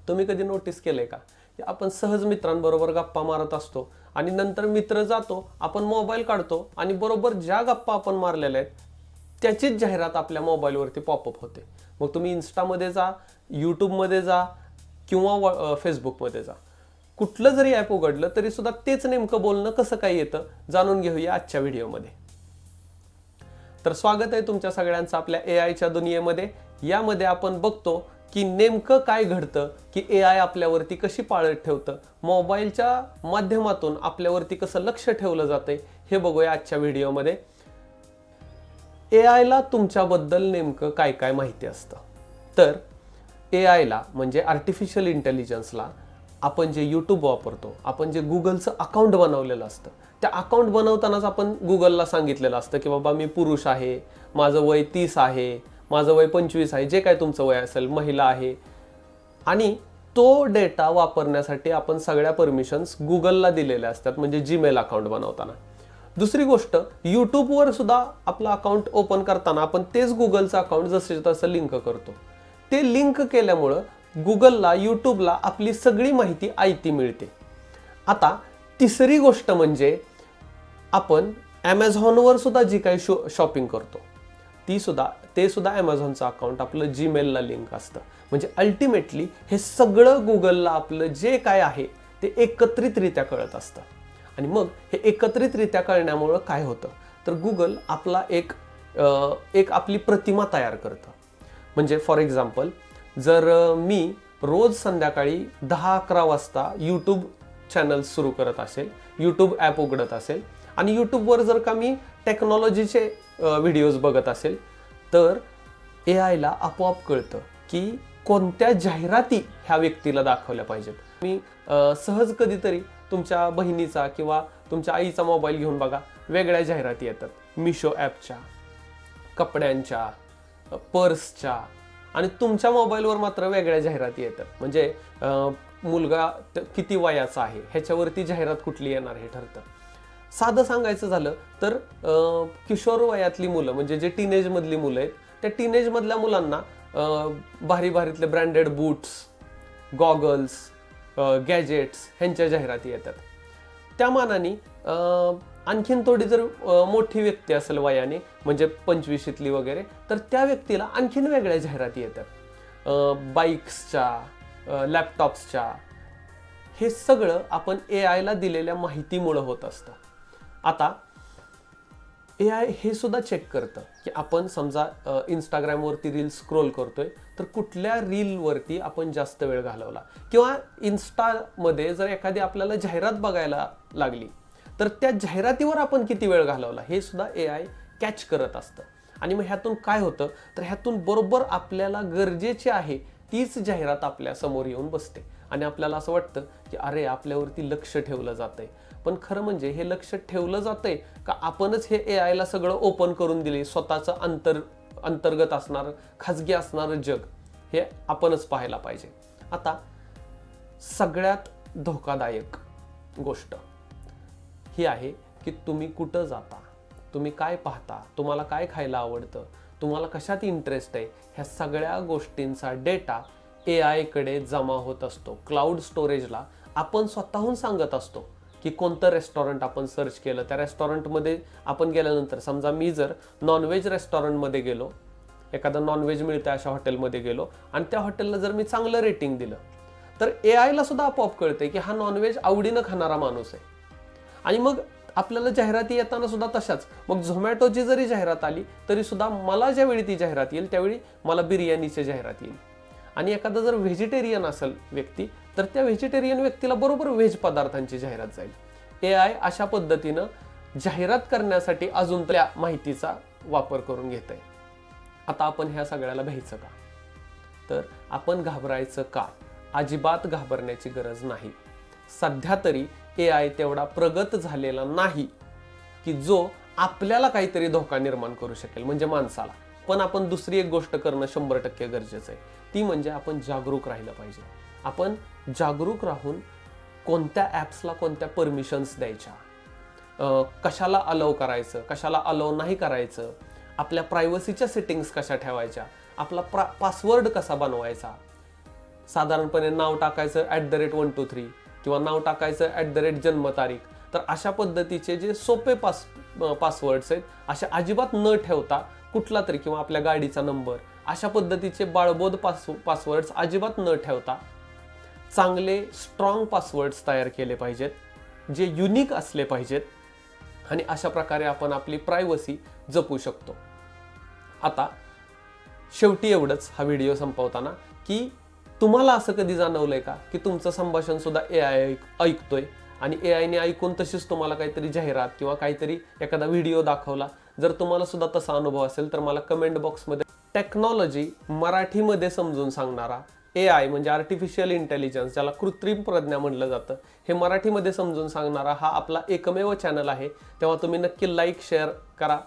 तुम्ही कधी नोटीस केलंय का की आपण सहज मित्रांबरोबर गप्पा मारत असतो आणि नंतर मित्र जातो, आपण मोबाईल काढतो आणि बरोबर ज्या गप्पा आपण मारलेल्या आहेत त्याचीच जाहिरात आपल्या मोबाईलवरती पॉपअप होते. मग तुम्ही इन्स्टामध्ये जा, यूट्यूबमध्ये जा किंवा फेसबुकमध्ये जा, कुठलं जरी ॲप उघडलं तरी सुद्धा तेच नेमकं बोलणं कसं काय येतं जाणून घेऊया आजच्या व्हिडिओमध्ये. तर स्वागत आहे तुमच्या सगळ्यांचं आपल्या एआयच्या दुनियेमध्ये. यामध्ये आपण बघतो की नेमकं काय घडतं, की एआय आपल्यावरती कशी पाळत ठेवतं, मोबाईलच्या माध्यमातून आपल्यावरती कसं लक्ष ठेवलं जातंय हे बघूया आजच्या व्हिडिओमध्ये. एआयला तुमच्याबद्दल नेमकं काय काय माहिती असतं? तर एआयला म्हणजे आर्टिफिशियल इंटेलिजन्सला आपण जे यूट्यूब वापरतो, आपण जे गुगलचं अकाउंट बनवलेलं असतं, त्या अकाउंट बनवतानाच आपण गुगलला सांगितलेलं असतं की बाबा मी पुरुष आहे, माझं वय 30 आहे, माझं वय 25 आहे, जे काय तुमचं वय असेल, महिला आहे. आणि तो डेटा वापरण्यासाठी आपण सगळ्या परमिशन्स गुगलला दिलेल्या असतात, म्हणजे जीमेल अकाउंट बनवताना. दुसरी गोष्ट, यूट्यूबवर सुद्धा आपलं अकाउंट ओपन करताना आपण तेच गुगलचं अकाउंट जसं तसं लिंक करतो. ते लिंक केल्यामुळं गुगलला, यूट्यूबला आपली सगळी माहिती आयती मिळते. आता तिसरी गोष्ट म्हणजे आपण ॲमेझॉनवर सुद्धा जी काही शॉपिंग करतो ते सुद्धा ॲमेझॉनचं अकाउंट आपलं जीमेलला लिंक असतं. म्हणजे अल्टिमेटली हे सगळं गुगलला आपलं जे काय आहे ते एकत्रितरित्या कळत असतं. आणि मग हे एकत्रितरित्या कळण्यामुळं काय होतं, तर गुगल आपला एक आपली प्रतिमा तयार करतं. म्हणजे फॉर एक्झाम्पल, जर मी रोज संध्याकाळी 10-11 वाजता यूट्यूब चॅनल सुरू करत असेल, यूट्यूब ॲप उघडत असेल आणि यूट्यूबवर जर का मी टेक्नॉलॉजीचे व्हिडिओज बघत असेल, तर एआयला आपोआप कळतं की कोणत्या जाहिराती ह्या व्यक्तीला दाखवल्या पाहिजेत. मी सहज कधीतरी तुमच्या बहिणीचा किंवा तुमच्या आईचा मोबाईल घेऊन बघा, वेगळ्या जाहिराती येतात. मिशो ॲपच्या, कपड्यांच्या, पर्सच्या, आणि तुमच्या मोबाईलवर मात्र वेगळ्या जाहिराती येतात. म्हणजे मुलगा किती वयाचा आहे ह्याच्यावरती जाहिरात कुठली येणार हे ठरतं. साधं सांगायचं झालं तर किशोर वयातली मुलं, म्हणजे जे टीनेजमधली मुलं आहेत, त्या टीनेजमधल्या मुलांना भारी भारीतले ब्रँडेड बूट्स, गॉगल्स, गॅजेट्स ह्यांच्या जाहिराती येतात. त्या मानाने आणखीन थोडी जर मोठी व्यक्ती असेल वयाने, म्हणजे 25शीतली वगैरे, तर त्या व्यक्तीला आणखीन वेगळ्या जाहिराती येतात, बाईक्सच्या, लॅपटॉप्सच्या. हे सगळं आपण एआयला दिलेल्या माहितीमुळं होत असतं. आता एआय हे सुद्धा चेक करतं की आपण समजा इंस्टाग्रामवरती रील स्क्रोल करतोय, तर कुठल्या रीलवरती आपण जास्त वेळ घालवला, किंवा इन्स्टामध्ये जर एखादी आपल्याला जाहिरात बघायला लागली तर त्या जाहिरातीवर आपण किती वेळ घालवला हे सुद्धा एआय कॅच करत असतं. आणि मग ह्यातून काय होतं, तर ह्यातून बरोबर आपल्याला गरजेची आहे तीच जाहिरात आपल्या समोर येऊन बसते आणि आपल्याला असं वाटतं की अरे आपल्यावरती लक्ष ठेवलं जातंय. पण खरं म्हणजे हे लक्ष ठेवलं जातंय का आपणच हे एआयला सगळं ओपन करून दिले, स्वतःचं अंतर्गत असणारं, खाजगी असणारं जग हे आपणच पाहायला पाहिजे. आता सगळ्यात धोकादायक गोष्ट ही आहे की तुम्ही कुठं जाता, तुम्ही काय पाहता, तुम्हाला काय खायला आवडतं, तुम्हाला कशात इंटरेस्ट आहे, ह्या सगळ्या गोष्टींचा डेटा एआयकडे जमा होत असतो. क्लाउड स्टोरेजला आपण स्वतःहून सांगत असतो की कोणतं रेस्टॉरंट आपण सर्च केलं, त्या रेस्टॉरंटमध्ये आपण गेल्यानंतर, समजा मी जर नॉनव्हेज रेस्टॉरंटमध्ये गेलो, एखादं नॉनव्हेज मिळतं अशा हॉटेलमध्ये गेलो आणि त्या हॉटेलला जर मी चांगलं रेटिंग दिलं, तर एआयला सुद्धा आपोआप कळते की हा नॉनव्हेज आवडीनं खाणारा माणूस आहे. आणि मग आपल्याला जाहिराती येताना सुद्धा तशाच, मग झोमॅटोची जरी जाहिरात आली तरी सुद्धा मला ज्यावेळी ती जाहिरात येईल त्यावेळी मला बिर्याणीची जाहिरात येईल. आणि एखादा जर व्हेजिटेरियन असेल व्यक्ती, तर त्या व्हेजिटेरियन व्यक्तीला बरोबर व्हेज पदार्थांची जाहिरात जाईल. एआय अशा पद्धतीनं जाहिरात करण्यासाठी अजून त्या माहितीचा वापर करून घेत आहे. आता आपण ह्या सगळ्याला भ्यायचं का? तर आपण घाबरायचं का? अजिबात घाबरण्याची गरज नाही. सध्या तरी एआय तेवढा प्रगत झालेला नाही की जो आपल्याला काहीतरी धोका निर्माण करू शकेल, म्हणजे माणसाला. पण आपण दुसरी एक गोष्ट करणं 100% गरजेचं आहे, ती म्हणजे आपण जागरूक राहिलं पाहिजे. आपण जागरूक राहून कोणत्या ॲप्सला कोणत्या परमिशन्स द्यायच्या, कशाला अलाउ करायचं, कशाला अलाउ नाही करायचं, आपल्या प्रायव्हसीच्या सेटिंग्स कशा ठेवायच्या, आपला पासवर्ड कसा बनवायचा, साधारणपणे नाव टाकायचं @123 किंवा नाव टाकायचं जन्मतारीख. तर अशा पद्धतीचे जे सोपे पासवर्ड्स आहेत अशा अजिबात न ठेवता कुठला तरी किंवा आपल्या गाडीचा नंबर अशा पद्धतीचे बाळबोध पासवर्ड्स अजिबात न ठेवता चांगले स्ट्रॉंग पासवर्ड्स तयार केले पाहिजेत जे युनिक असले पाहिजेत आणि अशा प्रकारे आपण आपली प्रायव्हसी जपू शकतो. आता शेवटी एवढंच हा व्हिडिओ संपवताना की तुम्हाला असं कधी जाणवलंय का की तुमचं संभाषण सुद्धा AI ऐकतोय आणि AIने ऐकून तशीच तुम्हाला काहीतरी जाहिरात किंवा काहीतरी एखादा व्हिडिओ दाखवला. जर तुम्हाला सुद्धा तसा अनुभव असेल तर मला कमेंट बॉक्समध्ये टेक्नॉलॉजी मराठीमध्ये समजून सांगणारा AI म्हणजे आर्टिफिशियल इंटेलिजन्स ज्याला कृत्रिम प्रज्ञा म्हणलं जातं हे मराठीमध्ये समजून सांगणारा हा आपला एकमेव चॅनल आहे. तेव्हा तुम्ही नक्की लाईक शेअर करा